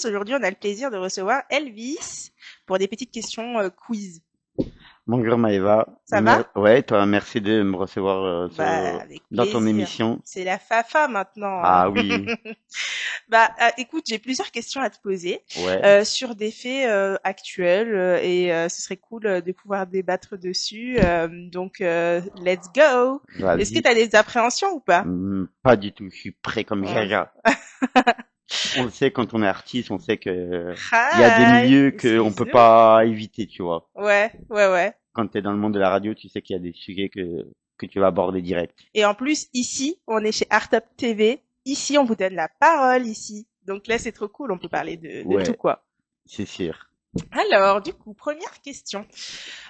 tous. Aujourd'hui, on a le plaisir de recevoir Elvis pour des petites questions quiz. Bonjour Maëva. Ça va? Ouais, toi, merci de me recevoir Bah, avec dans ton plaisir. émission. C'est la Fafa maintenant, hein. Ah oui, Écoute, j'ai plusieurs questions à te poser ouais, sur des faits actuels et ce serait cool de pouvoir débattre dessus. Let's go. Est-ce que vas-y. tu as des appréhensions ou pas? Pas du tout, je suis prêt comme Ouais. Jaja. On le sait quand on est artiste, on sait que il y a des Hi, milieux it's qu'on peut Lizou. pas éviter, tu vois. Ouais. Quand tu es dans le monde de la radio, tu sais qu'il y a des sujets que tu vas aborder direct. Et en plus, ici, on est chez Artop TV. Ici, on vous donne la parole, ici. Donc là, c'est trop cool, on peut parler de tout, Ouais, quoi. c'est sûr. Alors, du coup, première question.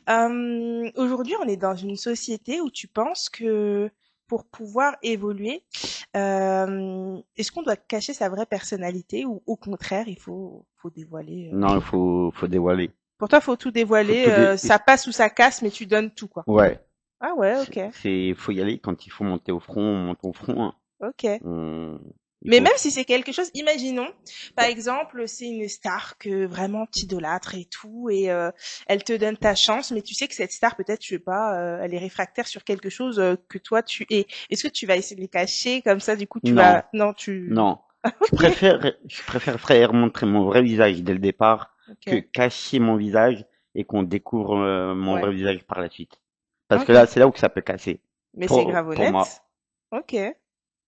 Aujourd'hui, on est dans une société où tu penses que pour pouvoir évoluer, est-ce qu'on doit cacher sa vraie personnalité ou au contraire, faut dévoiler Non, il faut dévoiler. Pour toi, faut tout Faut dévoiler, tout dé... ça passe ou ça casse, mais tu donnes tout, quoi. Ouais, Ah ouais, ok. faut y aller quand il faut monter au front, on monte au front, hein. Ok. Il Mais faut. même si c'est quelque chose, imaginons, par exemple, c'est une star que vraiment t'idolâtres et tout, et elle te donne ta chance, mais tu sais que cette star, peut-être, je sais pas, elle est réfractaire sur quelque chose que toi tu es. Est-ce que tu vas essayer de les cacher comme ça, du coup, tu Non, vas, non, tu, non. ok, Je préfère frère montrer mon vrai visage dès le départ que ok, cacher mon visage et qu'on découvre mon ouais, vrai visage par la suite. Parce que ok. là, c'est là où ça peut casser. Mais c'est grave Pour moi. honnête. Ok,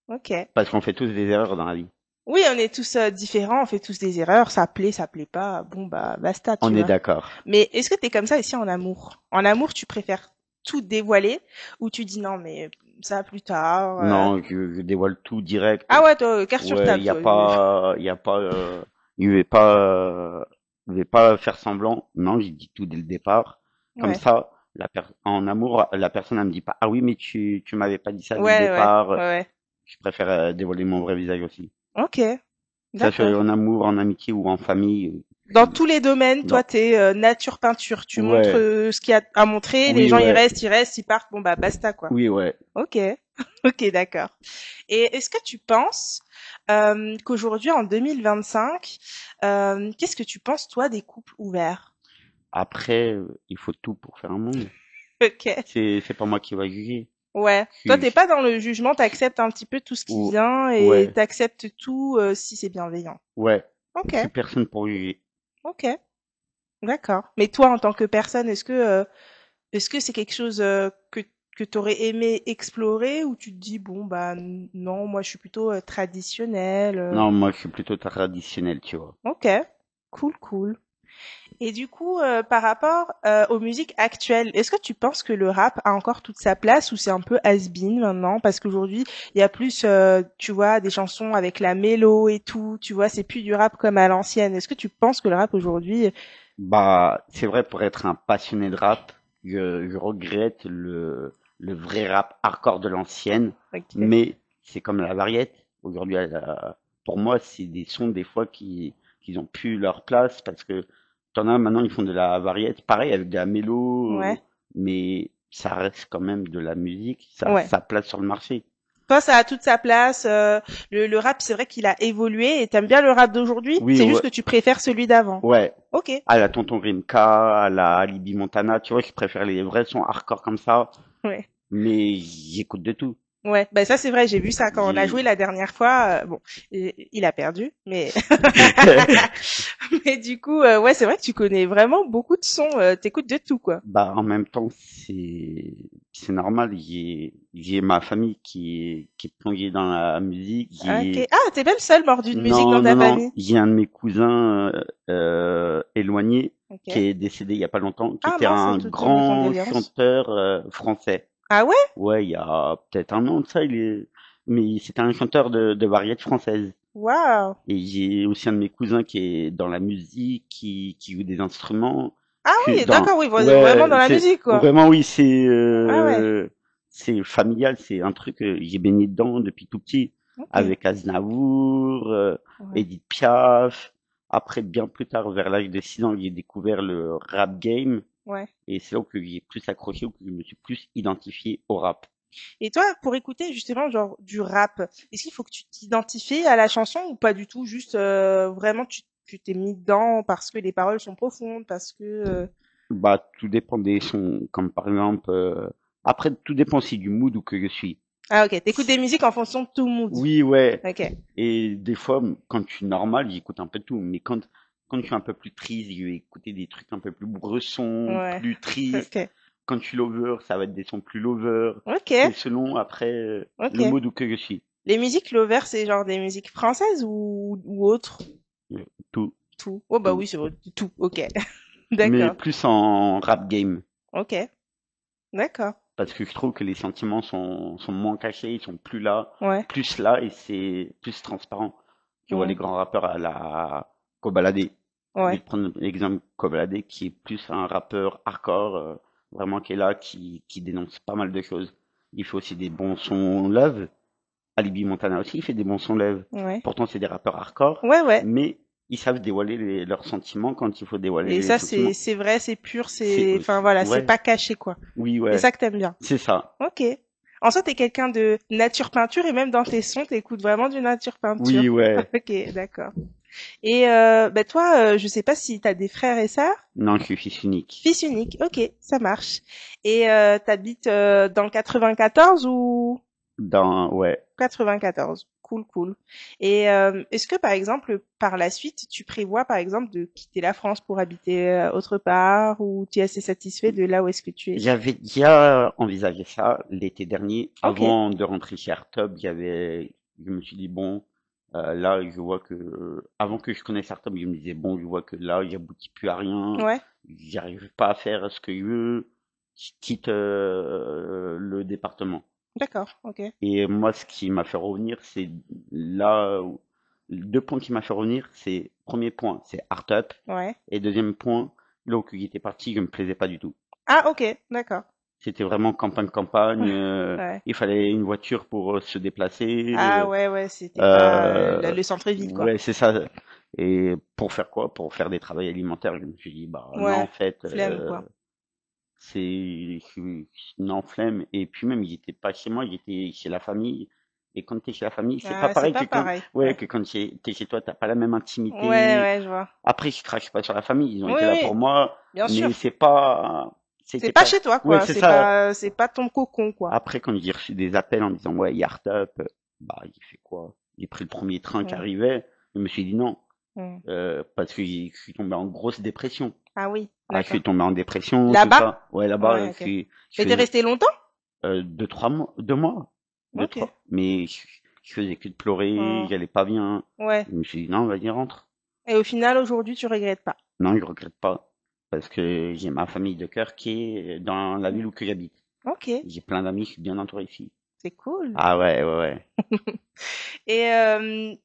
ok. Parce qu'on fait tous des erreurs dans la vie. Oui, on est tous différents, on fait tous des erreurs, ça plaît pas, bon bah basta, tu On est vois. d'accord. Mais est-ce que t'es comme ça aussi en amour? En amour, tu préfères tout dévoiler ou tu dis non mais ça plus tard Non, je dévoile tout direct. Ah ouais, toi, carte sur Ouais, table, toi. il y a pas, je vais pas, je vais pas faire semblant. Non, j'ai dit tout dès le départ. Comme Ouais, ça, en amour, la personne, elle me dit pas, ah oui, mais tu m'avais pas dit ça dès le ouais. départ. Ouais. Je préfère dévoiler mon vrai visage aussi. Ok, Que ça soit d'accord. en amour, en amitié ou en famille. Dans tous les domaines, toi, Non. t'es nature peinture. Tu montres Ouais. ce qu'il y a à montrer, les Oui, gens ouais. ils restent, ils partent, bon bah basta quoi. Oui, ouais. Ok, ok, d'accord. Et est-ce que tu penses qu'aujourd'hui, en 2025, qu'est-ce que tu penses, toi, des couples ouverts? Après, il faut tout pour faire un monde. Ok, C'est pas moi qui va juger. ouais. Toi, t'es Je- pas dans le jugement, t'acceptes un petit peu tout ce qui ou- vient et ouais. t'acceptes tout si c'est bienveillant. Ouais. Ok, Je suis personne pour juger. ok, d'accord. Mais toi, en tant que personne, est-ce que c'est quelque chose que t'aurais aimé explorer ou tu te dis bon bah non, moi je suis plutôt traditionnel. Non, moi, je suis plutôt traditionnel, tu vois. Ok, cool. Et du coup, par rapport aux musiques actuelles, est-ce que tu penses que le rap a encore toute sa place ou c'est un peu has-been maintenant? Parce qu'aujourd'hui, il y a plus, tu vois, des chansons avec la mélo et tout, tu vois, c'est plus du rap comme à l'ancienne. Est-ce que tu penses que le rap aujourd'hui... Bah, c'est vrai, pour être un passionné de rap, je regrette le vrai rap hardcore de l'ancienne, Ok. mais c'est comme la variette. Aujourd'hui, pour moi, c'est des sons des fois qui ont plus leur place parce que t'en as maintenant, ils font de la variette, pareil avec de la mélo, Ouais, mais ça reste quand même de la musique, ça a ouais. sa place sur le marché. Toi, ça a toute sa place. Le rap, c'est vrai qu'il a évolué et t'aimes bien le rap d'aujourd'hui? Oui, C'est juste ouais, que tu préfères celui d'avant. ouais. Ok. À la Tonton Rimka, à la Alibi Montana, tu vois, je préfère les vrais sons hardcore comme ça. Ouais. Mais j'écoute de tout. Ouais, ben ça c'est vrai, j'ai vu ça quand on a J'ai... joué la dernière fois. Bon, il a perdu, mais mais du coup, ouais, c'est vrai que tu connais vraiment beaucoup de sons. T'écoutes de tout, quoi. Bah, en même temps, c'est normal. J'ai ma famille qui est plongée dans la musique. Ok. Ah, t'es même seul mordu de musique dans ta Non. famille. J'ai un de mes cousins éloigné qui Ok. est décédé il y a pas longtemps, qui Ah était mince, un toutes mes grand condoléances. chanteur français. Ah ouais? Ouais, il y a peut-être un an de ça, mais c'était un chanteur de variété française. Waouh. Et j'ai aussi un de mes cousins qui est dans la musique, qui joue des instruments. Ah Que oui, dans, d'accord, oui, vraiment ouais, dans la c'est musique, quoi. vraiment oui, Ah ouais. c'est familial, c'est un truc j'ai baigné dedans depuis tout petit, Ok. avec Aznavour, Ouais. Edith Piaf. Après, bien plus tard, vers l'âge de 6 ans, j'ai découvert le rap game, Ouais. et c'est là où que j'ai plus accroché, où que je me suis plus identifié au rap. Et toi, pour écouter justement genre du rap, est-ce qu'il faut que tu t'identifies à la chanson ou pas du tout? Juste vraiment tu t'es mis dedans parce que les paroles sont profondes, parce que Bah, tout dépend des sons, comme par exemple, après, tout dépend aussi du mood où que je suis. ah ok, t'écoutes des musiques en fonction de ton mood. Oui, ouais. Ok. Et des fois, quand je suis normal, j'écoute un peu de tout. Mais quand je suis un peu plus triste, je vais écouter des trucs un peu plus bressons, Ouais. plus tristes. Ok. Quand je suis lover, ça va être des sons plus lover. Ok. C'est selon, après, le Ok. mode où que je suis. Les musiques lover, c'est genre des musiques françaises ou autres? Euh, Tout, Tout. Oh bah tout. oui, c'est vrai. Tout. Ok. Mais D'accord. plus en rap game. Ok. D'accord. Parce que je trouve que les sentiments sont moins cachés, ils sont Ouais. plus là et c'est plus transparent. Tu vois les Mm. grands rappeurs à la Kobalade. Je vais Ouais. te prendre l'exemple Kobalade qui est plus un rappeur hardcore, vraiment qui est là, qui dénonce pas mal de choses. Il fait aussi des bons sons love. Alibi Montana aussi, il fait des bons sons love. Ouais. Pourtant, c'est des rappeurs hardcore, Ouais, ouais. mais ils savent dévoiler leurs sentiments quand il faut dévoiler Et les ça, sentiments. c'est vrai, c'est pur, C'est, enfin voilà, c'est ouais, pas caché quoi. oui, C'est ouais, ça que t'aimes bien. c'est ça. Ok. En soi, t'es quelqu'un de nature peinture et même dans tes sons, t'écoutes vraiment du nature Oui, peinture. ouais. Ok, d'accord. Et bah toi, je sais pas si t'as des frères et sœurs. Non, je suis fils unique. Fils unique. Ok, ça marche. Et t'habites dans le 94 ou Ouais. 94? Cool, cool. Et est-ce que par exemple, par la suite, tu prévois par exemple de quitter la France pour habiter autre part ou tu es assez satisfait de là où est-ce que tu es? J'avais déjà envisagé ça l'été dernier. Ok, Avant de rentrer chez Artub, je me suis dit, bon, là, je vois que, avant que je connaisse Artub, je me disais, bon, je vois que là, j'aboutis plus à rien. ouais, J'arrive pas à faire ce que je veux. Je quitte, le département. d'accord, ok, Et moi, ce qui m'a fait revenir, c'est là, deux points qui m'a fait revenir, c'est, premier point, c'est Artup. ouais. Et deuxième point, là où j'étais parti, je me plaisais pas du tout. Ah, ok, d'accord. C'était vraiment campagne-campagne. Ouais. Il fallait une voiture pour se déplacer. Ah ouais, ouais, c'était pas Euh, le centre-ville, quoi. ouais, c'est ça. Et pour faire quoi? Pour faire des travaux alimentaires. Je me suis dit, bah non, en Ouais, fait, flemme, quoi. non, flemme. Et puis même, j'étais pas chez moi, j'étais chez la famille. Et quand t'es chez la famille, c'est pas Ah, c'est pareil pas pareil. ouais, Ouais. que quand t'es chez toi, t'as pas la même Ouais, intimité. ouais, je vois. Après, je crache pas sur la famille, ils ont Oui, été là pour oui, moi, bien mais sûr. C'est c'était pas pas, chez toi, ouais, quoi. c'est ça. C'est pas ton cocon, quoi. Après, quand j'ai reçu des appels en me disant, ouais, Yard Up, bah, il fait quoi? J'ai pris le premier train qui Mm, arrivait, je me suis dit non, mm. parce que je suis tombé en grosse dépression. Ah oui, Ah, je suis d'accord. tombé en dépression, tout Là-bas? ça. Ouais, là-bas, Ouais, ok. je Mais t'es faisais, resté longtemps? 2, 3 mois, 2 mois, deux, Ok. trois, mais je faisais que de pleurer, Mm, j'allais pas bien. ouais. Je me suis dit non, vas-y, rentre. Et au final, aujourd'hui, tu regrettes pas. Non, je regrette pas, parce que j'ai ma famille de cœur qui est dans la Mm. ville où que j'habite. Ok, J'ai plein d'amis, je suis bien entouré ici. c'est cool. Ah ouais, ouais, ouais. Et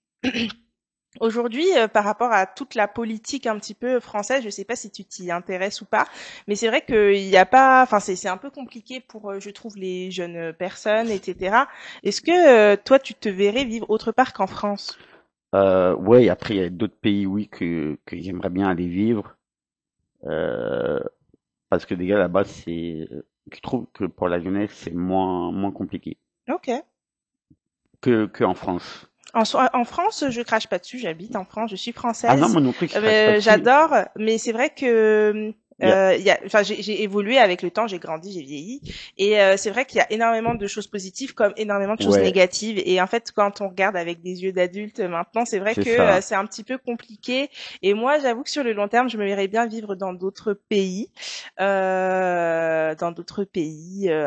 aujourd'hui, par rapport à toute la politique un petit peu française, je sais pas si tu t'y intéresses ou pas, mais c'est vrai qu'il y a pas, enfin c'est un peu compliqué pour, je trouve, les jeunes personnes, etc. Est-ce que toi, tu te verrais vivre autre part qu'en France? Ouais, après, il y a d'autres pays, oui, que j'aimerais bien aller vivre. Euh, parce que déjà, là-bas, je trouve que pour la jeunesse, c'est moins compliqué Ok. que en France. En France, je crache pas dessus. J'habite en France, je suis Ah non, française. moi non plus, je crache pas dessus. J'adore, mais c'est vrai que Il y a, enfin, j'ai évolué avec le temps, j'ai grandi, j'ai vieilli, et c'est vrai qu'il y a énormément de choses positives comme énormément de choses ouais, négatives. Et en fait, quand on regarde avec des yeux d'adulte maintenant, c'est vrai c'est que ça. c'est un petit peu compliqué. Et moi, j'avoue que sur le long terme, je me verrais bien vivre dans d'autres pays.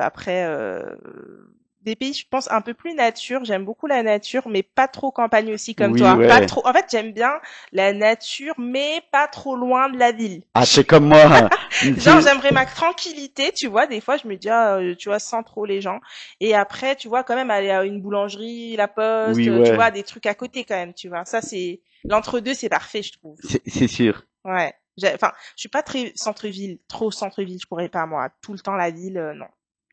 Après. Des pays, je pense, un peu plus nature. J'aime beaucoup la nature, mais pas trop campagne aussi comme Oui, toi. Pas ouais. trop. En fait, j'aime bien la nature, mais pas trop loin de la ville. Ah, c'est comme moi. Genre, C'est- j'aimerais ma tranquillité, tu vois. Des fois, je me dis, ah, tu vois, sans trop les gens. Et après, tu vois, quand même aller à une boulangerie, la poste, Oui, tu ouais. vois, des trucs à côté quand même, tu vois. Ça, c'est l'entre-deux, c'est parfait, je trouve. C'est sûr. Ouais. Enfin, je suis pas très centre-ville, trop centre-ville. Je pourrais pas, moi. Tout le temps la ville, non.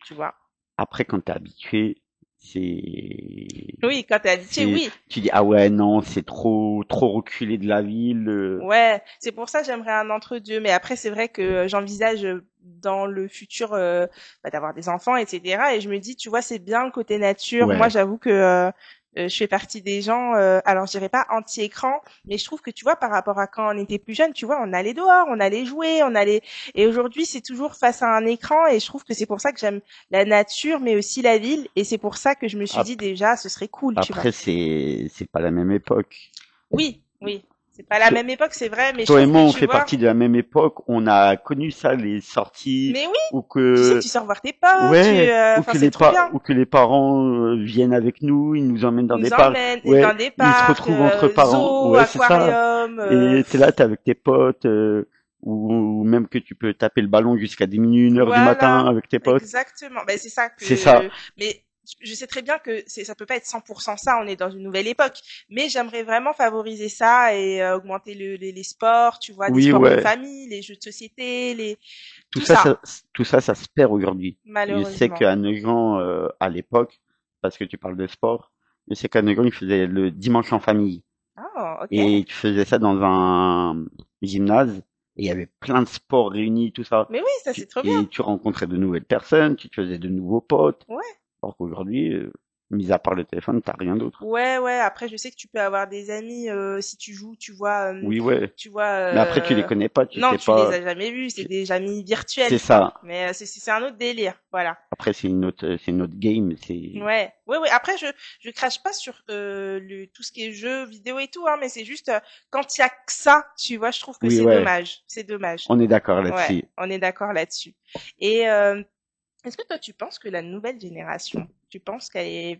Tu vois. Après, quand t'es habitué, c'est, Oui, quand t'es habitué, oui. tu dis, ah ouais, non, c'est trop reculé de la ville. Ouais, c'est pour ça que j'aimerais un entre-deux. Mais après, c'est vrai que j'envisage dans le futur bah, d'avoir des enfants, etc. Et je me dis, tu vois, c'est bien le côté nature. Moi, Ouais. j'avoue que je fais partie des gens, alors je dirais pas anti-écran, mais je trouve que tu vois, par rapport à quand on était plus jeune, tu vois, on allait dehors, on allait jouer, on allait, et aujourd'hui c'est toujours face à un écran, et je trouve que c'est pour ça que j'aime la nature, mais aussi la ville, et c'est pour ça que je me suis dit Ap- déjà, ce serait cool, tu vois. Après, c'est pas la même époque. Oui, oui, c'est pas la To- même époque, c'est vrai, mais je Toi et trouve moi, que on tu fait vois, partie de la même époque. On a connu ça, les sorties, mais oui, ou tu sais, que, tu sors voir tes potes, ouais, enfin c'est trop bien. ou que les parents viennent avec nous, ils nous emmènent dans des Nous parcs. emmène Ouais, dans des ils se parcs, retrouvent entre parents. zoo, Ouais, c'est ça. aquarium, Et t'es là, t'es avec tes potes, ou même que tu peux taper le ballon jusqu'à 10 minutes, 1 heure du matin voilà, avec tes potes. exactement. Ben, c'est ça C'est ça. que, mais je sais très bien que ça peut pas être 100% ça. On est dans une nouvelle époque, mais j'aimerais vraiment favoriser ça et augmenter les sports. Tu vois, des Oui, sports de ouais. famille, les jeux de société, Tout tout ça, ça. ça, tout ça, ça se perd aujourd'hui. Je sais Malheureusement. qu'à Nogent, à l'époque, parce que tu parles de sport, je sais qu'à Nogent, ils faisaient le dimanche en famille. Ah, ok. Et tu faisais ça dans un gymnase, et il y avait plein de sports réunis, tout ça. Mais oui, ça c'est trop bien. Et tu rencontrais de nouvelles personnes, tu te faisais de nouveaux potes. Ouais. Alors qu'aujourd'hui, mis à part le téléphone, t'as rien d'autre. Ouais, ouais. Après, je sais que tu peux avoir des amis si tu joues, Oui, ouais. tu vois. Mais après, tu les connais pas, tu Non, sais tu les pas. as jamais vus, c'est tu- des amis C'est virtuels, quoi. ça. Mais c'est un autre délire, voilà. Après, c'est une autre game. C'est. Ouais, ouais, ouais. Après, je crache pas sur tout ce qui est jeux vidéo et tout, hein, mais c'est juste quand il y a que ça, tu vois, je trouve que Oui, c'est ouais. dommage, c'est dommage. On est d'accord Ouais, là-dessus. on est d'accord là-dessus. Et est-ce que toi, tu penses que la nouvelle génération, tu penses elle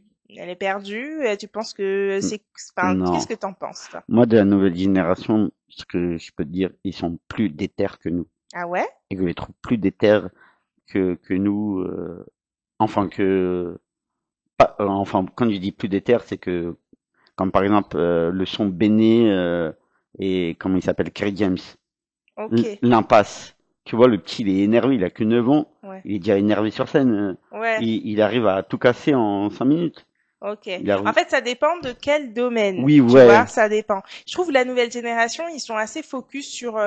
est perdue? Tu penses que N- enfin, qu'est-ce Non. que t'en penses, toi? Moi, de la nouvelle génération, ce que je peux te dire, ils sont plus déter que nous. Ah ouais? Et que je les trouve plus déter que nous. Enfin, enfin, quand je dis plus déter, c'est que, comme par exemple, le son Béné et comment il s'appelle, Kerry James, Ok, l'impasse. Tu vois, le petit, il est énervé, il a que 9 ans. ouais, Il est déjà énervé sur scène. ouais. Il arrive à tout casser en 5 minutes. Ok. Il arrive... En fait, ça dépend de quel domaine, Oui, tu vois, ouais. ça dépend. Je trouve la nouvelle génération, ils sont assez focus sur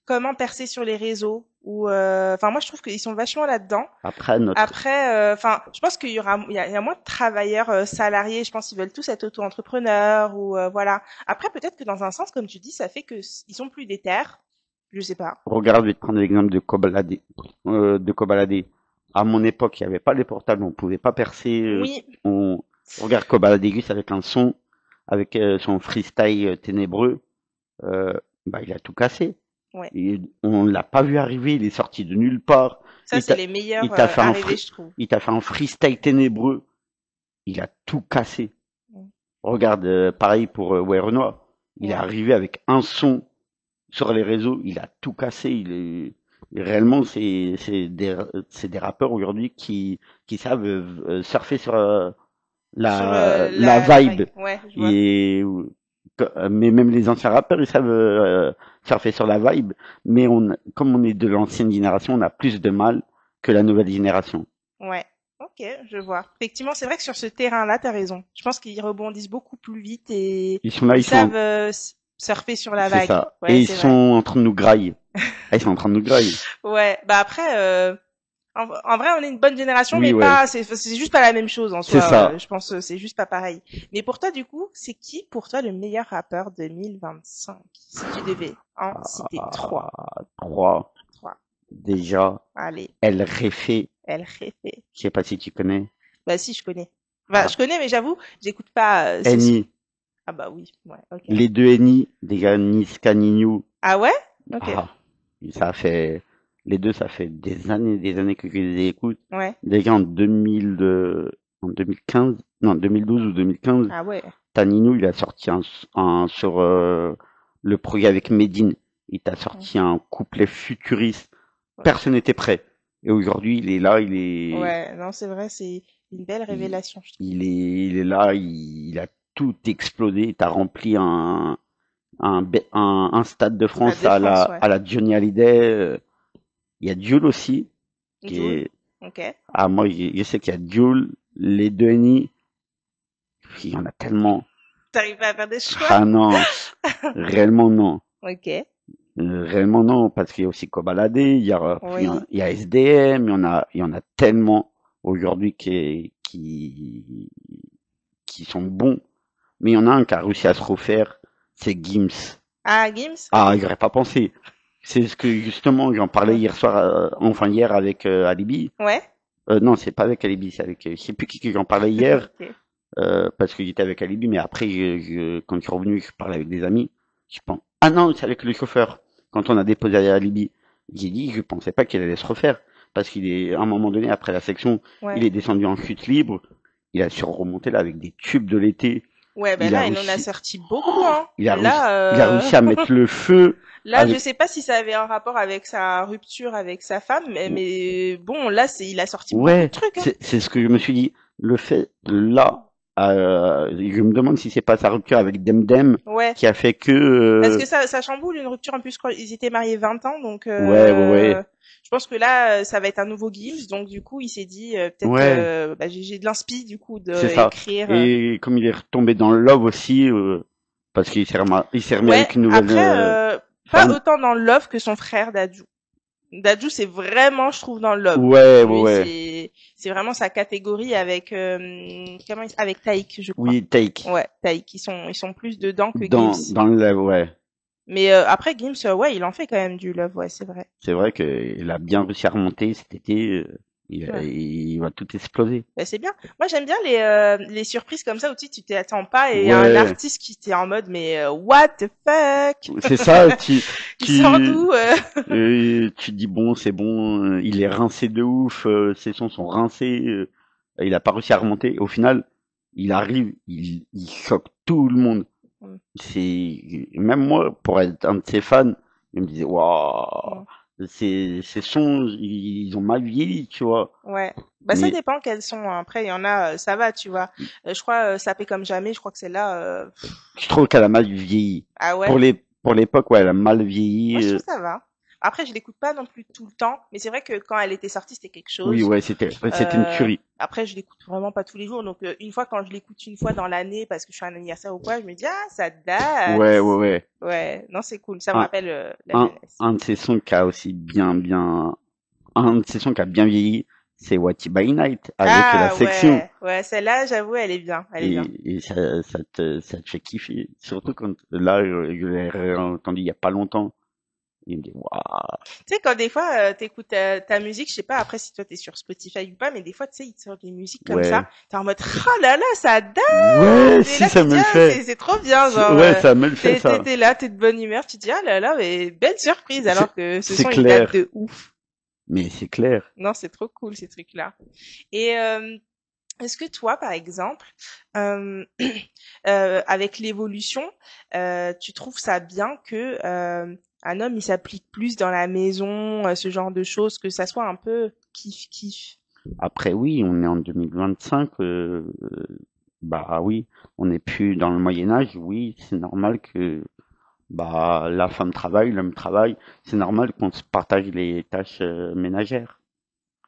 comment percer sur les réseaux. Ou, enfin, moi, je trouve qu'ils sont vachement là-dedans. Après, notre... Après, enfin, je pense il y a moins de travailleurs salariés. Je pense qu'ils veulent tous être auto-entrepreneurs ou voilà. Après, peut-être que dans un sens, comme tu dis, ça fait que ils sont plus déter. Je sais pas. Regarde, je vais te prendre l'exemple de Kobalade. De Kobalade. À mon époque, il n'y avait pas les portables, on pouvait pas percer. Oui, On... Regarde Kobalade Gus avec un son, avec son freestyle ténébreux. Euh, Bah, il a tout cassé. ouais. Et on l'a pas vu arriver, il est sorti de nulle part. Ça, Il c'est t'a, les meilleurs il t'a fait arrivés, je trouve. il t'a fait un freestyle ténébreux. Il a tout cassé. Mm. Regarde, pareil pour Ouais Renoir. Il est Ouais. arrivé avec un son sur les réseaux, il a tout cassé. Réellement, c'est des rappeurs aujourd'hui qui savent surfer sur Sur la la vague. vibe. Ouais, je vois. Et mais même les anciens rappeurs, ils savent surfer sur la vibe. Mais comme on est de l'ancienne génération, on a plus de mal que la nouvelle génération. Ouais. Ok, je vois. Effectivement, c'est vrai que sur ce terrain-là, t'as raison. Je pense qu'ils rebondissent beaucoup plus vite et Ils sont là, ils savent surfer sur la c'est vague. ça. Ouais, Et ils c'est sont vrai. en train de nous grailler. Ah, ils sont en train de nous grailler. Ouais. Bah après, en vrai, on est une bonne génération, Oui, mais ouais. pas. C'est juste pas la même chose en C'est soi. ça. Je pense que c'est juste pas pareil. Mais pour toi, du coup, c'est qui pour toi le meilleur rappeur 2025? Si tu devais en citer trois. 3. Trois. Déjà, Allez, El Réfé. El Jefe. Je sais pas si tu connais. Bah si, je connais. Bah Ah. je connais, mais j'avoue, j'écoute pas. Eni. Ah bah oui. Ouais. Ok. Les deux Eni. Déjà, Niska Ninu. Ah ouais? Ok. Ah. Ça fait, les deux, ça fait des années que je les écoute. Ouais. Déjà en 2015, non, 2012 ou 2015, Ah ouais. Tanino, il a sorti sur le projet avec Medine. Il t'a Mm. sorti un couplet futuriste. Ok. Personne n'était prêt. Et aujourd'hui, il est là, Ouais, non, c'est vrai, c'est une belle il, révélation, je trouve. il est là, il a tout explosé. Il t'a rempli un stade de Stade France de France, ouais. à la Johnny Hallyday. Il y a Jules aussi, qui Jul. est, Ok. ah, moi, je sais qu'il y a Jules, les Denis, il y en a tellement. T'arrives pas à faire des choix? Ah non, réellement non. Ok. Réellement non, parce qu'il y a aussi Kobalade, Oui. il y a SDM, il y en a tellement aujourd'hui qui sont bons, mais il y en a un qui a réussi à se refaire, c'est Gims. Ah, Gims, Ah, ok. j'aurais pas pensé. C'est ce que justement j'en parlais Ouais. hier soir, enfin hier avec Alibi. Ouais. Non, c'est pas avec Alibi, c'est avec, je sais plus qui j'en parlais hier, Ok. parce que j'étais avec Alibi, mais après, quand je suis revenu, je parlais avec des amis. Je pense, ah non, c'est avec le chauffeur. Quand on a déposé Alibi, j'ai dit, je pensais pas qu'il allait se refaire, parce qu'il est, à un moment donné, après la section, il Ouais. est descendu en chute libre. Il a su remonter là avec des tubes de l'été. Ouais, ben Il a là, il en a réussi, sorti beaucoup, hein. il a Là, réussi à mettre le feu là, je avec, sais pas si ça avait un rapport avec sa rupture avec sa femme, mais bon, là, il a sorti beaucoup de ouais, trucs, hein. c'est ce que je me suis dit. Le fait, là, je me demande si c'est pas sa rupture avec Demdem Ouais. qui a fait que, Parce que ça chamboule une rupture en plus, je crois, ils étaient mariés 20 ans, donc ouais, ouais, ouais, je pense que là, ça va être un nouveau Gims, donc du coup, il s'est dit peut-être ouais, bah, j'ai de l'inspi du coup c'est ça. d'écrire. Et comme il est retombé dans le love aussi, parce il s'est remis Ouais, avec une nouvelle après pas femme. autant dans le love que son frère Dadju. Dadju, c'est vraiment, je trouve, dans le love. Ouais, ouais, Lui, ouais. c'est vraiment sa catégorie avec avec Taïk, je crois. Oui, Take. Ouais, Taïk, ils sont plus dedans que Gims. Dans le love, ouais. Mais après Gims, ouais, il en fait quand même du love, ouais, c'est vrai. C'est vrai qu'il a bien réussi à remonter cet été. Ouais. Il va tout exploser. Bah, c'est bien. Moi, j'aime bien les surprises comme ça où tu t'y attends pas et il y a un Ouais, artiste qui t'est en mode mais what the fuck? c'est ça. Il sort Tu, d'où? tu te dis bon, c'est bon, il est rincé de ouf, ses sons sont rincés, il a pas réussi à remonter. Au final, il arrive, il choque tout le monde. Mm, C'est même moi, pour être un de ses fans, il me disait waouh, mm. ces sons, ils ont mal vieilli, tu vois. Ouais. Bah ça Mais dépend quels sont, hein. Après, il y en a, ça va, tu vois. Je crois ça fait comme jamais. Je crois que celle-là. je trouve qu'elle a mal vieilli. Ah ouais. Pour l'époque, ouais, elle a mal Moi, vieilli. je trouve ça va. Après, je l'écoute pas non plus tout le temps, mais c'est vrai que quand elle était sortie, c'était quelque Oui, chose. ouais, c'était une tuerie. Après, je l'écoute vraiment pas tous les jours. Donc, une fois, quand je l'écoute une fois dans l'année parce que je suis un anniversaire ou quoi, je me dis, ah, ça date. Ouais, ouais, ouais. Ouais, non, c'est cool. Ça me Un, rappelle la jeunesse. un de ces sons qui a aussi un de ces sons qui a bien vieilli, c'est What by Night avec la Ah, section. ouais. Ouais, celle-là, j'avoue, elle est bien. Elle est bien. Et ça te fait kiffer. Surtout quand, là, je l'ai entendu il y a pas longtemps. Il me dit, waouh. Tu sais, quand des fois, t'écoutes ta musique, je sais pas après si toi t'es sur Spotify ou pas, mais des fois, tu sais, ils te sortent des musiques comme ça. Ouais. T'es en mode, oh là là, ça date! Ouais, Et si, là, ça tu te me dis, le ah, fait. c'est trop bien, genre, Ouais, ça me le fait, ça. t'es là, t'es de bonne humeur, tu te dis, ah là là, mais belle surprise, alors que ce C'est son, il date clair. de ouf. Mais c'est clair. Non, c'est trop cool, ces trucs-là. Et, est-ce que toi, par exemple, euh, avec l'évolution, tu trouves ça bien que un homme il s'applique plus dans la maison, ce genre de choses, que ça soit un peu kiff kiff. Après, oui, on est en 2025. Bah oui, on n'est plus dans le Moyen Âge. Oui, c'est normal que bah la femme travaille, l'homme travaille. C'est normal qu'on se partage les tâches ménagères.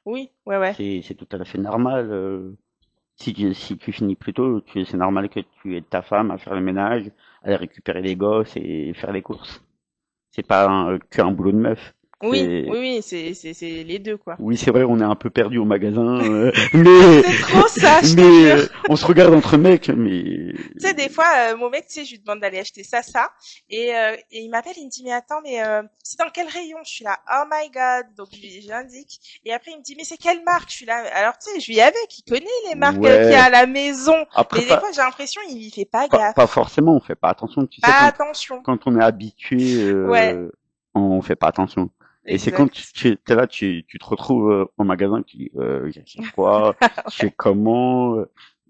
Oui, ouais, ouais, C'est tout à fait normal. Si tu finis plus tôt, c'est normal que tu aides ta femme à faire le ménage, à aller récupérer les gosses et faire les courses. C'est pas qu'un boulot de meuf. oui, C'est oui, oui, c'est les deux quoi. Oui, c'est vrai, on est un peu perdu au magasin, mais C'est trop ça, je te mais jure. on se regarde entre mecs, mais Tu sais, des fois, mon mec, tu sais, je lui demande d'aller acheter ça, et il m'appelle, il me dit, mais attends, mais c'est dans quel rayon? Je suis là, oh my god, donc j'indique, et après il me dit, mais c'est quelle marque? Je suis là, alors tu sais, je lui avec, il connaît les marques qu'il y a ouais. à la maison, Après, mais des fois j'ai l'impression il y fait pas pas gaffe, forcément, on fait pas attention. Tu sais, pas attention. quand on est habitué, Ouais, on fait pas attention. Et c'est quand exact. t'es là, tu te retrouves au magasin, tu dis, j'achète quoi, je fais comment,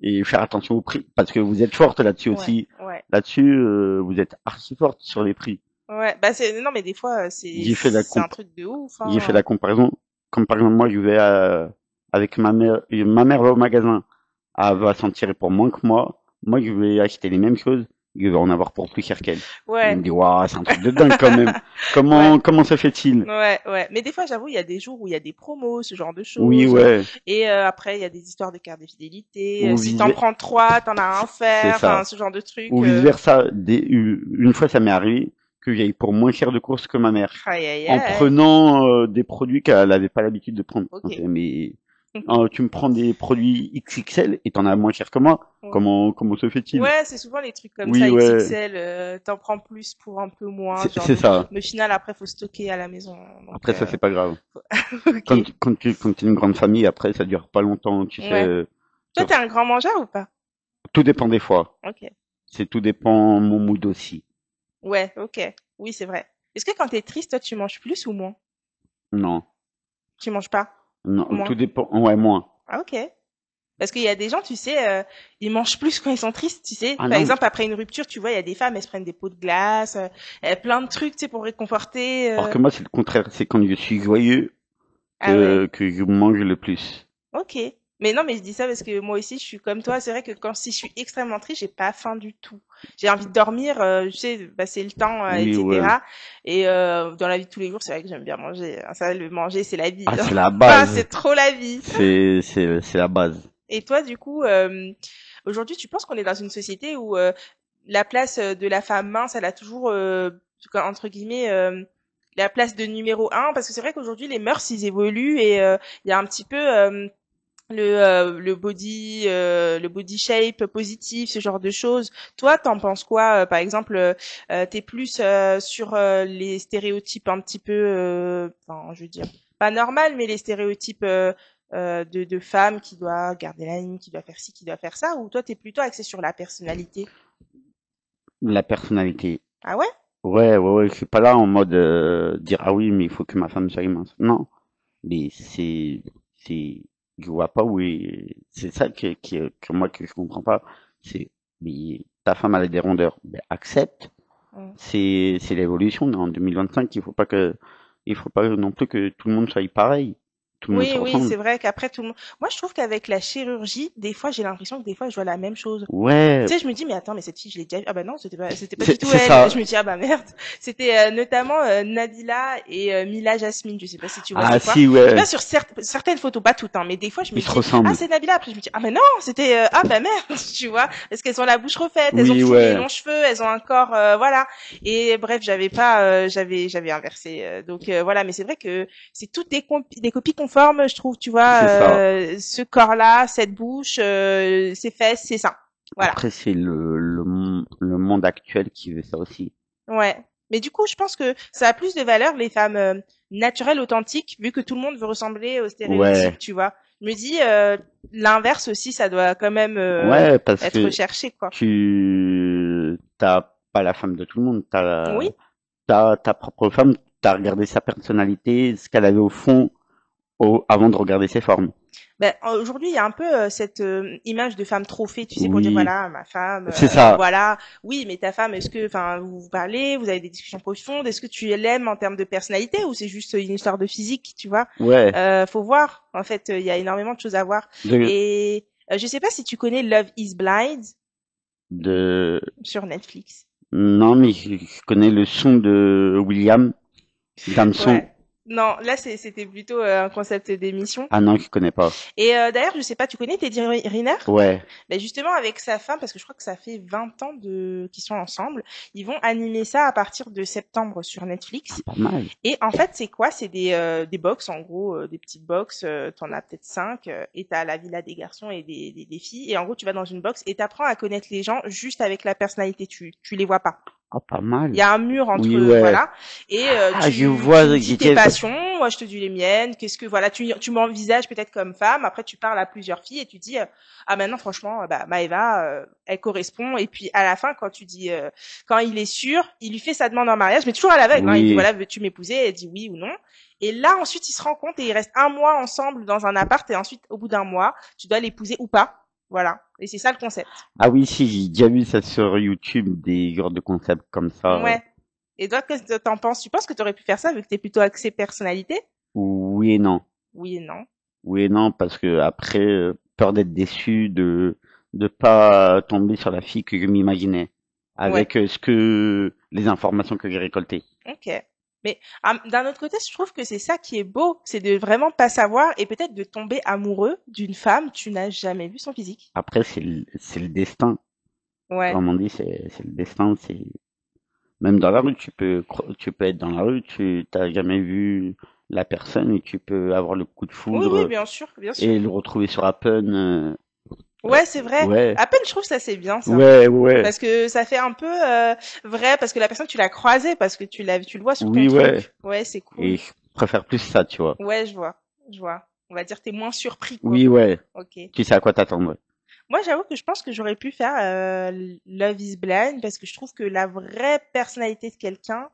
et faire attention au prix, parce que vous êtes forte là-dessus Ouais, aussi. ouais, Là-dessus, vous êtes archi forte sur les prix. ouais. Bah c'est non mais des fois J'ai fait la c'est un comp truc de ouf. J'ai fait Hein. la comparaison. Comme par exemple, moi, je vais avec ma mère va au magasin, elle va s'en tirer pour moins que moi. Moi, je vais acheter les mêmes choses, je vais en avoir pour plus cher qu'elle. Il Ouais, me dit, waouh, c'est un truc de dingue quand même. ouais. Comment se fait-il? Ouais, ouais. Mais des fois, j'avoue, il y a des jours où il y a des promos, ce genre de Oui, choses. ouais. Et après, il y a des histoires de cartes de fidélité. Ou Si t'en prends trois, t'en as un c'est offert. Enfin, ça. ce genre de trucs. Ou vice versa. Une fois, ça m'est arrivé que j'aille pour moins cher de courses que ma mère. Aïe, aïe, En aïe. prenant des produits qu'elle avait pas l'habitude de prendre. Ok. Donc, mais Tu me prends des produits XXL et t'en as moins cher que moi. Comment se fait-il? Ouais, c'est souvent les trucs comme Oui, ça, ouais, XXL, t'en prends plus pour un peu moins, ce genre c'est de... ça. Mais au final, après, faut stocker à la maison, donc Après, ça, c'est pas grave. ok. Quand t'es une grande famille, après, ça dure pas longtemps, tu sais. Ouais. Toi, t'es Sur- un grand mangeur ou pas? Tout dépend des fois. Ok. C'est tout dépend mon mood aussi. Ouais, ok. Oui, c'est vrai. Est-ce que quand t'es triste, toi, tu manges plus ou moins? Non, Tu manges pas? non, Moins. tout dépend. Ouais, moins. Ah, ok. Parce qu'il y a des gens, tu sais, ils mangent plus quand ils sont tristes, tu sais. Ah Par non. exemple, après une rupture, tu vois, il y a des femmes, elles se prennent des pots de glace, plein de trucs, tu sais, pour réconforter. Alors que moi, c'est le contraire. C'est quand je suis joyeux Ah ouais. que je mange le plus. Ok. Mais non, mais je dis ça parce que moi aussi, je suis comme toi. C'est vrai que quand si je suis extrêmement triste, j'ai pas faim du tout. J'ai envie de dormir, tu sais, passer le temps, Oui, ouais. etc. Et dans la vie de tous les jours, c'est vrai que j'aime bien manger. Ça, le manger, c'est la vie. Ah, c'est la Enfin, base. c'est trop la vie. C'est la base. Et toi, du coup, aujourd'hui, tu penses qu'on est dans une société où la place de la femme mince, elle a toujours, entre guillemets, la place de numéro un? Parce que c'est vrai qu'aujourd'hui, les mœurs, ils évoluent et il y a un petit peu le body shape positif, ce genre de choses. Toi, t'en penses quoi? Par exemple, t'es plus sur les stéréotypes un petit peu, enfin, je veux dire, pas normal, mais les stéréotypes de femmes qui doit garder la ligne, qui doit faire ci, qui doit faire ça, ou toi, t'es plutôt axé sur la personnalité? La personnalité. Ah ouais? Ouais. Je suis pas là en mode dire ah oui, mais il faut que ma femme soit mince. Non. Mais c'est, je vois pas où est, c'est ça que moi que je comprends pas. C'est, mais ta femme elle a des rondeurs. Ben, accepte. Mm. C'est l'évolution. En 2025, il faut pas non plus que tout le monde soit pareil. Tout le monde Oui, se oui, ressemble. c'est vrai qu'après tout le monde. Moi, je trouve qu'avec la chirurgie, des fois, j'ai l'impression que des fois, je vois la même chose. Ouais, Tu sais, je me dis, mais attends, mais cette fille, je l'ai déjà vue. Ah bah non, c'était pas du tout c'est elle. ça. Je me dis, ah bah merde. C'était notamment Nabila et Mila Jasmine. Je sais pas si tu vois Ah c'est quoi. si, Tu vois, ouais. sur certaines photos, pas toutes, hein, mais des fois, je me Ils se dis, ah, ressemblent. c'est Nabila. Après, je me dis, ah mais non, c'était, ah bah merde, tu vois. Parce qu'elles ont la bouche refaite, elles ont Oui, toujours des ouais. longs cheveux, elles ont un corps, voilà. Et bref, j'avais pas, j'avais inversé. Donc voilà, mais c'est vrai que c'est toutes des copies conformes, je trouve, tu vois, C'est ça. ce corps-là, cette bouche, ces fesses, c'est ça. Voilà. Après, c'est le monde actuel qui veut ça aussi. Ouais. Mais du coup, je pense que ça a plus de valeur, les femmes naturelles, authentiques, vu que tout le monde veut ressembler aux stéréotypes, Ouais. tu vois. Je me dis, l'inverse aussi, ça doit quand même Ouais, parce être que recherché, quoi. t'as pas la femme de tout le monde, Oui. t'as ta propre femme, t'as regardé sa personnalité, ce qu'elle avait au fond, avant de regarder ses formes. Ben, aujourd'hui, il y a un peu cette image de femme trophée, tu sais, pour dire Oui, voilà, ma femme, c'est ça. voilà. Oui, mais ta femme, est-ce que, enfin, vous vous parlez, vous avez des discussions profondes, est-ce que tu l'aimes en termes de personnalité ou c'est juste une histoire de physique, tu vois? Ouais, Faut voir. En fait, il y a énormément de choses à voir. de, Et je sais pas si tu connais Love is Blind de, sur Netflix. non, mais je connais le son de William, Ouais. Damson. Non, là c'était plutôt un concept d'émission. Ah non, je connais pas. Et d'ailleurs, je sais pas, tu connais Teddy Riner? Ouais, Ben justement avec sa femme, parce que je crois que ça fait 20 ans qu'ils sont ensemble, ils vont animer ça à partir de septembre sur ah, Netflix. pas mal. Et en fait, c'est quoi? C'est des box, en gros, des petites box. T'en as peut-être 5, et t'as la villa des garçons et des filles. Et en gros, tu vas dans une box et t'apprends à connaître les gens juste avec la personnalité. Tu les vois pas. Ah, pas Il mal. y a un mur entre Oui, ouais. voilà, et Ah, je tu vois, me dis tes passions, moi je te dis les miennes. Qu'est-ce que voilà, tu m'envisages peut-être comme femme. Après tu parles à plusieurs filles et tu dis ah maintenant franchement bah Maëva elle correspond. Et puis à la fin quand tu dis quand il est sûr, il lui fait sa demande en mariage, mais toujours à l'aveugle. Hein, il dit oui. voilà veux-tu m'épouser? Elle dit oui ou non. Et là ensuite ils se rencontrent et ils restent un mois ensemble dans un appart et ensuite au bout d'un mois tu dois l'épouser ou pas. Voilà. Et c'est ça le concept. Ah oui, si, j'ai déjà vu ça sur YouTube, des genres de concepts comme ça. Ouais. Et toi, qu'est-ce que t'en penses? Tu penses que tu aurais pu faire ça vu que t'es plutôt axé personnalité? Oui et non. Oui et non. Oui et non, parce que après, peur d'être déçu, de pas tomber sur la fille que je m'imaginais, Ouais. avec les informations que j'ai récoltées. Ok. Mais d'un autre côté, je trouve que c'est ça qui est beau, c'est de vraiment pas savoir et peut-être de tomber amoureux d'une femme, tu n'as jamais vu son physique. Après, c'est le destin. Ouais. Comme on dit, c'est le destin. C'est même dans la rue, tu peux être dans la rue, tu t'as jamais vu la personne et tu peux avoir le coup de Oui, oui, foudre bien sûr, bien sûr. et le retrouver sur Appen. Ouais, c'est vrai. Ouais, À peine, je trouve ça c'est bien ça. ouais, ouais, Parce que ça fait un peu vrai, parce que la personne tu l'as croisée, parce que tu le vois sur ton oui, ouais. truc. Ouais, c'est Et cool. je préfère plus ça, tu vois. Ouais, je vois. On va dire t'es moins surpris quoi. Oui, ouais. Ok. Tu sais à quoi t'attendre. Moi, j'avoue que je pense que j'aurais pu faire Love is Blind parce que je trouve que la vraie personnalité de quelqu'un,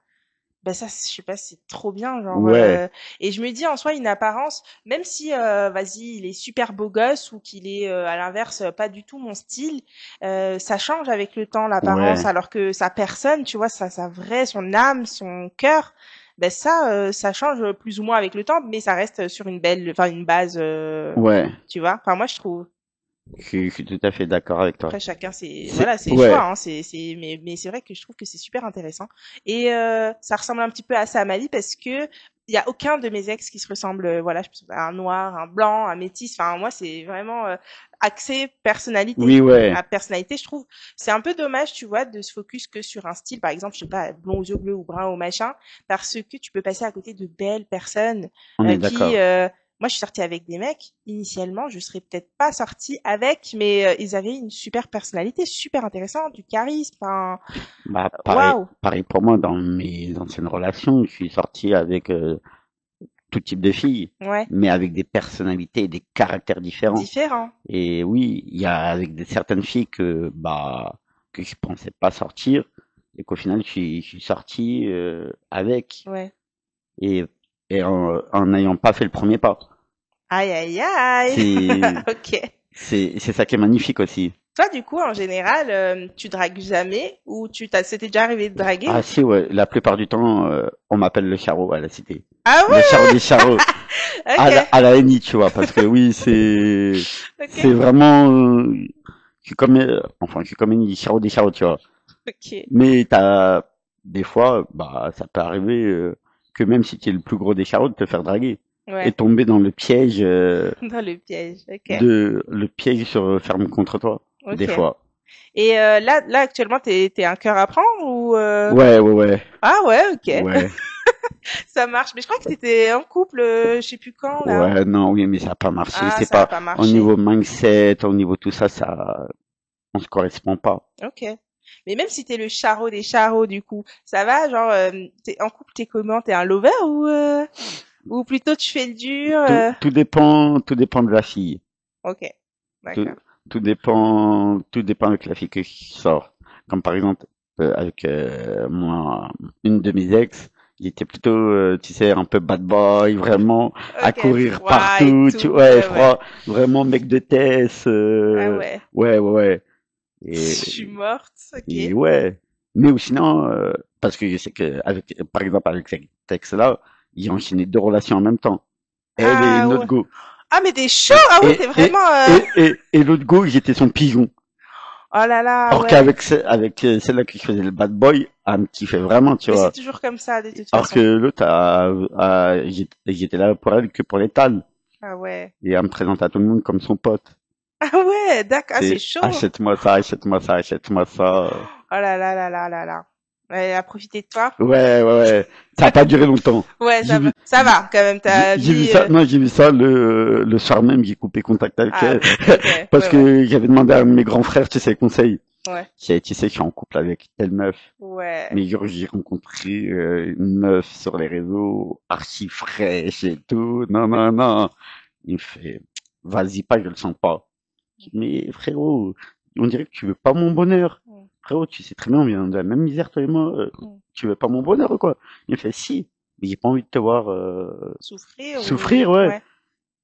bah ça, je sais pas, c'est trop bien, genre. Ouais, Et je me dis en soi une apparence, même si, vas-y, il est super beau gosse ou qu'il est à l'inverse pas du tout mon style, ça change avec le temps l'apparence, ouais, alors que sa personne, tu vois, sa vraie, son âme, son cœur, ben ça, ça change plus ou moins avec le temps, mais ça reste sur une belle, enfin une base, ouais. tu vois. Enfin moi je trouve. Je suis tout à fait d'accord avec toi. Après chacun c'est C'est, voilà, c'est les choix ouais, hein, mais c'est vrai que je trouve que c'est super intéressant et ça ressemble un petit peu à ça à ma vie parce que il y a aucun de mes ex qui se ressemble voilà, je pense à un noir, un blanc, un métis, enfin moi c'est vraiment axé personnalité. oui, ouais. À personnalité, je trouve c'est un peu dommage, tu vois, de se focus que sur un style, par exemple, je sais pas, blond aux yeux bleus ou brun ou machin, parce que tu peux passer à côté de belles personnes On est qui d'accord. moi, je suis sortie avec des mecs. Initialement, je serais peut-être pas sortie avec, mais ils avaient une super personnalité, super intéressante, du charisme. Enfin, Bah, pareil, waouh, pareil pour moi dans mes anciennes relations. Je suis sorti avec tout type de filles, ouais, mais avec des personnalités et des caractères différents. différent, Et oui, il y a avec certaines filles que je pensais pas sortir et qu'au final je suis sorti avec ouais. et en n'ayant pas fait le premier pas. Aïe, aïe, aïe. C'est Ok. c'est ça qui est magnifique aussi. Toi, du coup, en général, tu dragues jamais ou c'était déjà arrivé de draguer Ah ou si ouais, la plupart du temps on m'appelle le charreau à la cité. ah Le charreau ouais, des charreaux ok, à la NI, tu vois, parce que oui, c'est ok, vraiment je suis comme enfin je suis comme une charreau des charreaux, tu vois. ok, Mais t'as des fois, bah, ça peut arriver que même si tu es le plus gros des charros, de te faire draguer et ouais, tomber dans le piège dans le piège, ok, de le piège se referme contre toi. Des ok. fois. Et là actuellement, t'es un cœur à prendre ou Ouais, ouais, ouais, ah ouais, ok. ouais, Ça marche. Mais je crois que t'étais en couple, je sais plus quand, là. ouais. Non, oui, mais ça a pas marché. Ah, C'est ça a pas pas au marché. niveau mindset, au niveau tout ça, ça, on se correspond pas. Ok. Mais même si t'es le charreau des charreaux, du coup, ça va, genre, t'es en couple, t'es comment? T'es un lover ou plutôt tu fais le dur, Tout dépend de la fille. Ok. Tout, D'accord. tout dépend avec la fille que je sors. Comme par exemple, avec moi, une de mes ex, il était plutôt, tu sais, un peu bad boy, vraiment, à Ok, courir froid et partout, tout, ouais, ouais, ouais. froid, vraiment mec de tête, Ah ouais. ouais, ouais, ouais. Je Et, suis morte, et ok. ouais. Mais ou sinon, parce que je sais que, avec, par exemple, avec cet ex-là, il a enchaîné deux relations en même temps. Elle et Ah une autre ouais. go. Ah mais t'es chaud, Et, ah ouais, et, t'es et, vraiment, et l'autre go, j'étais son pigeon. oh là là, Or ouais. qu'avec avec celle-là qui faisait le bad boy, elle me kiffait vraiment, tu Mais c'est vois. toujours comme ça, de toute Alors que façon. l'autre, j'étais là pour elle que pour l'étal. Ah ouais. Et elle me présente à tout le monde comme son pote. Ah ouais, d'accord, ah, c'est C'est chaud. achète-moi ça, achète-moi ça, achète-moi ça. Oh là là là là là là. Elle a profité de toi. Ouais, ouais, ouais. Ça a pas duré longtemps. Ouais, J'ai vu, ça va quand même. T'as j'ai vu mis. ça, non, j'ai vu ça le soir même, j'ai coupé contact avec Ah, elle. ok, Parce ouais, ouais, que j'avais demandé à un de mes grands frères, tu sais, conseil. ouais, Tu sais, je suis en couple avec telle meuf. ouais. Mais genre, j'ai rencontré une meuf sur les réseaux, archi fraîche et tout. Non, non, non. Il me fait, vas-y pas, je le sens pas. Je dis, mais frérot, on dirait que tu veux pas mon bonheur. Mm, Frérot, tu sais très bien, on vient de la même misère, toi et moi. mm. Tu veux pas mon bonheur ou quoi? Il me fait, si. Mais j'ai pas envie de te voir Souffrir ou souffrir, ouais.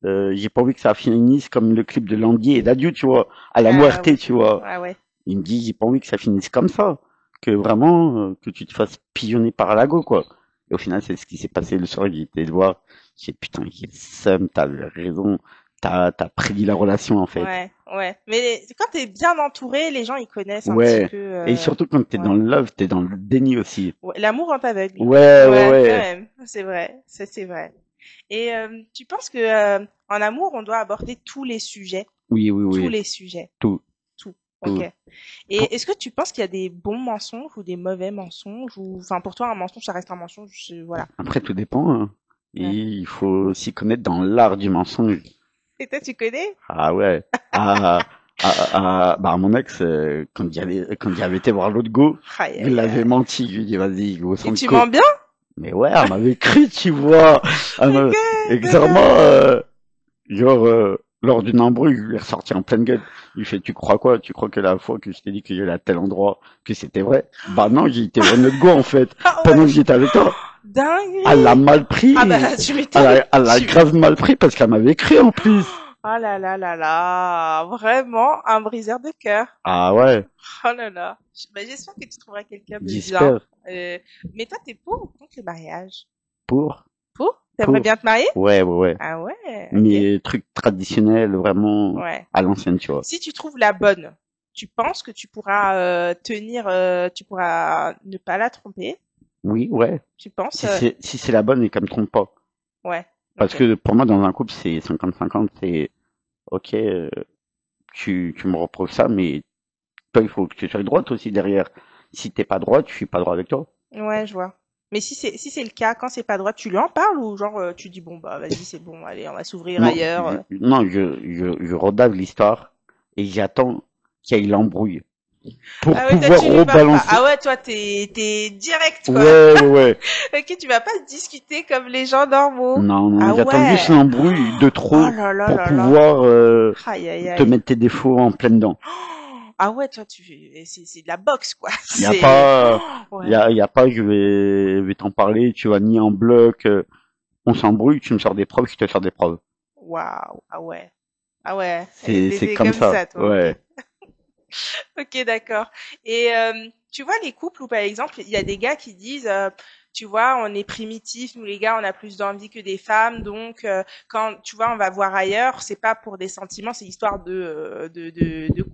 ouais. J'ai pas envie que ça finisse comme le clip de Landier et d'Adieu, tu vois, à la Ah muerte, oui. tu vois. Ah ouais. Il me dit, j'ai pas envie que ça finisse comme ça, que vraiment, que tu te fasses pillonner par Lago, quoi. Et au final, c'est ce qui s'est passé le soir, j'ai été le voir. J'ai dit, putain, j'ai le seum, t'avais raison, t'as prédit la relation, en fait. Ouais, ouais. Mais quand t'es bien entouré, les gens ils connaissent un petit Ouais. peu. Et surtout quand t'es dans Ouais. le love, t'es dans le déni aussi. Ouais, l'amour en t'aveugle. Ouais, ouais, Ouais, quand ouais. même. C'est vrai. C'est vrai. Et tu penses que en amour, on doit aborder tous les sujets, Oui, oui, tous oui. les sujets, Tout, tout. Ok. tout. Pour- Et est-ce que tu penses qu'il y a des bons mensonges ou des mauvais mensonges ou enfin pour toi un mensonge ça reste un mensonge, voilà. Après, tout dépend, hein. Et Ouais. il faut s'y connaître dans l'art du mensonge. Et toi, tu connais? Ah ouais. Bah, mon ex, quand il avait été voir l'autre go, Aïe, il aïe, l'avait aïe. menti. Je lui ai dit, vas-y, go, Et sans tu co. mens bien? Mais ouais, elle m'avait cru, tu vois. Ok, Exactement, d'accord. genre, lors d'une embrouille, il est ressorti en pleine gueule. Il fait, tu crois quoi? Tu crois que la fois que je t'ai dit que j'allais à tel endroit, que c'était vrai? Bah non, j'ai été voir notre go, en fait. Ah Pendant que ouais, j'étais avec toi. Elle l'a dinguerie. mal Ah pris. bah, tu Elle m'étonnes. a, elle l'a grave mal pris parce qu'elle m'avait cru, en plus. Oh là là là là, vraiment un briseur de cœur. Ah ouais, Oh là là. Bah, j'espère que tu trouveras quelqu'un de bien. j'espère. Euh, mais toi, t'es pour ou contre le mariage? Pour, Pour? T'aimerais pour. bien te marier? Ouais, ouais, ouais. Ah ouais, ok. Mais trucs traditionnels, vraiment Ouais. à l'ancienne, tu vois. Si tu trouves la bonne, tu penses que tu pourras tenir, tu pourras ne pas la tromper? Oui, ouais. Tu penses? Si c'est la bonne et qu'elle me trompe pas. Ouais. Parce Ok. que pour moi, dans un couple, c'est 50-50. C'est, ok, tu me reproches ça, mais toi, il faut que tu sois droite aussi derrière. Si t'es pas droite, je suis pas droit avec toi. Ouais, je vois. Mais si c'est le cas, quand c'est pas droit, tu lui en parles ou genre tu dis bon bah vas-y c'est bon, allez on va s'ouvrir Non, ailleurs. non, je redave l'histoire et j'attends qu'il y ait l'embrouille pour Ah ouais, toi pouvoir tu lui parles pas. rebalancer. Ah ouais, toi t'es direct quoi. Ouais, ouais, ouais. Ok, tu vas pas discuter comme les gens normaux. Non, non, Ah j'attends juste ouais. l'embrouille de Oh trop là là pour là là. pouvoir Aïe aïe te aïe. mettre tes défauts en pleine dent. Ah ouais, toi c'est de la boxe quoi. Il y a C'est pas, ouais. il y a pas, je vais t'en parler, tu vas nier en bloc, on s'embrouille, tu me sors des preuves, je te sors des preuves. Waouh. Ah ouais. Ah ouais. C'est T'es comme comme ça, ça toi, ok. ouais. Ok, d'accord. Et tu vois les couples où par exemple il y a des gars qui disent, tu vois, on est primitifs, nous les gars, on a plus d'envie que des femmes, donc quand tu vois on va voir ailleurs, c'est pas pour des sentiments, c'est histoire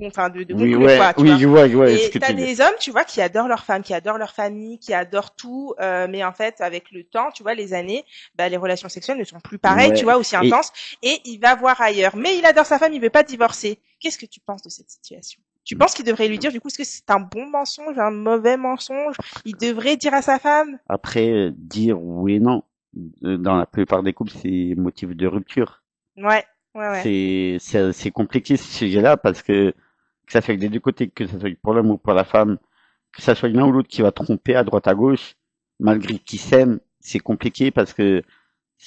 enfin de Oui, conclure ouais, quoi, tu oui, vois. je vois ce Et que t'as tu dis. des hommes, tu vois, qui adorent leur femme, qui adorent leur famille, qui adorent tout, mais en fait avec le temps, tu vois, les années, bah les relations sexuelles ne sont plus pareilles, tu Ouais. vois, aussi Et intenses, et il va voir ailleurs. Mais il adore sa femme, il veut pas divorcer. Qu'est-ce que tu penses de cette situation? Tu penses qu'il devrait lui dire, du coup, est-ce que c'est un bon mensonge, un mauvais mensonge? Il devrait dire à sa femme? après, dire oui et non, dans la plupart des couples, c'est motif de rupture. Ouais, ouais, ouais. C'est compliqué ce sujet-là parce que ça fait que des deux côtés, que ça soit pour l'homme ou pour la femme, que ça soit l'un ou l'autre qui va tromper à droite à gauche, malgré qu'ils s'aiment, c'est compliqué parce que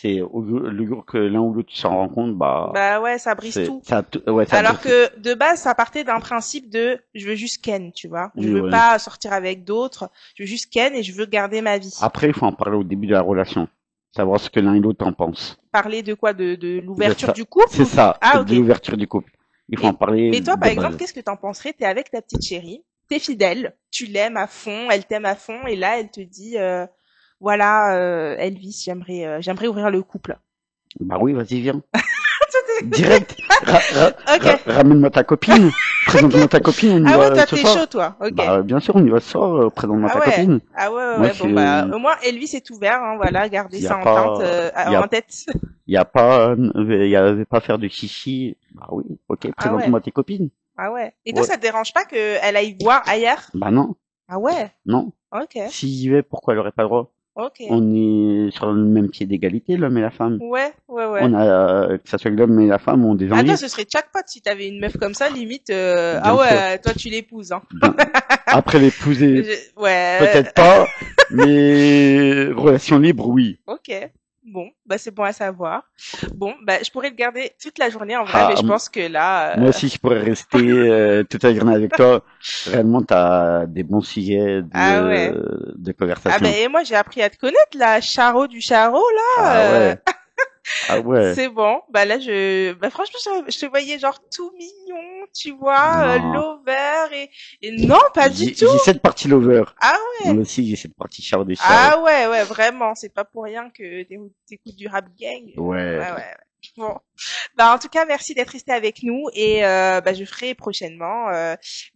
le jour que l'un ou l'autre s'en rend compte, bah Bah ouais, ça brise tout. ouais, ça Alors brise tout. que de base, ça partait d'un principe de je veux juste Ken, tu vois. Je Oui, veux ouais. pas sortir avec d'autres, je veux juste Ken et je veux garder ma vie. Après, il faut en parler au début de la relation, savoir ce que l'un et l'autre en pensent. Parler de quoi? De De l'ouverture ça, du couple c'est ou du... ça, Ah, de ok. l'ouverture du couple. Il faut en Et, parler mais toi, par de exemple, base. qu'est-ce que t'en penserais? T'es avec ta petite chérie, t'es fidèle, tu l'aimes à fond, elle t'aime à fond, et là, elle te dit, voilà, Elvis, j'aimerais ouvrir le couple. Bah oui, vas-y, viens. Direct, Ok, ramène-moi ta copine, présente-moi ta copine, on y ah ouais, va toi ce t'es chaud, soir. toi. Ok. Bah bien sûr, on y va ce soir, présente-moi Ah ta ouais. copine. Ah ouais, ouais, Moi, ouais. Bon bah, au moins Elvis est ouvert, hein, voilà, gardez il y a ça en tente, pas, il y en a, tête. il y a pas, il y avait pas à faire de chichi. Bah oui, ok, Ah ouais. présente-moi tes copines. Ah ouais. Et toi, Ouais. ça te dérange pas qu'elle aille voir ailleurs? Bah non, Ah ouais. non. Ok. Si j'y vais, pourquoi elle aurait pas le droit? Ok. On est sur le même pied d'égalité, l'homme et la femme. Ouais, ouais, ouais. On a, que ça soit que l'homme et la femme ont des Ah toi, envies, ce serait jackpot si t'avais une meuf comme ça, limite. Ah bien sûr. ouais, toi tu l'épouses, hein. Bien. Après l'épouser, Ouais. peut-être pas, mais relation libre, oui. Ok. Bon, bah c'est bon à savoir. Bon, bah je pourrais le garder toute la journée en vrai, mais Ah, je pense que moi là, aussi, je pourrais rester toute la journée avec toi. Réellement, t'as des bons sujets ah ouais. de Ah ben conversation. et moi j'ai appris à te connaître là, Charo du Charo là. Ah ouais, ah ouais. C'est bon. Bah là bah franchement je te voyais genre tout mignon, tu vois, Non, l'over et non pas du tout. j'ai cette partie lover. Ah Moi ouais. aussi, j'ai cette partie charo des charo. Ah ouais ouais vraiment, c'est pas pour rien que t'écoutes du rap gang. Ouais, Ouais ouais. Ouais. Bon, bah en tout cas merci d'être resté avec nous et bah je ferai prochainement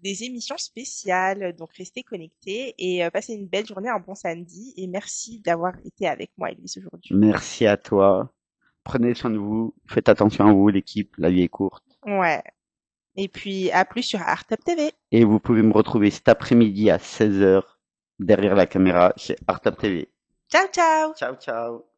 des émissions spéciales, donc restez connectés et passez une belle journée, un bon samedi et merci d'avoir été avec moi Elvis aujourd'hui. merci à toi. Prenez soin de vous. Faites attention à vous, l'équipe. La vie est courte. Ouais. Et puis à plus sur Art Up TV. Et vous pouvez me retrouver cet après-midi à 16 heures derrière la caméra chez Artab TV. Ciao ciao. Ciao, ciao.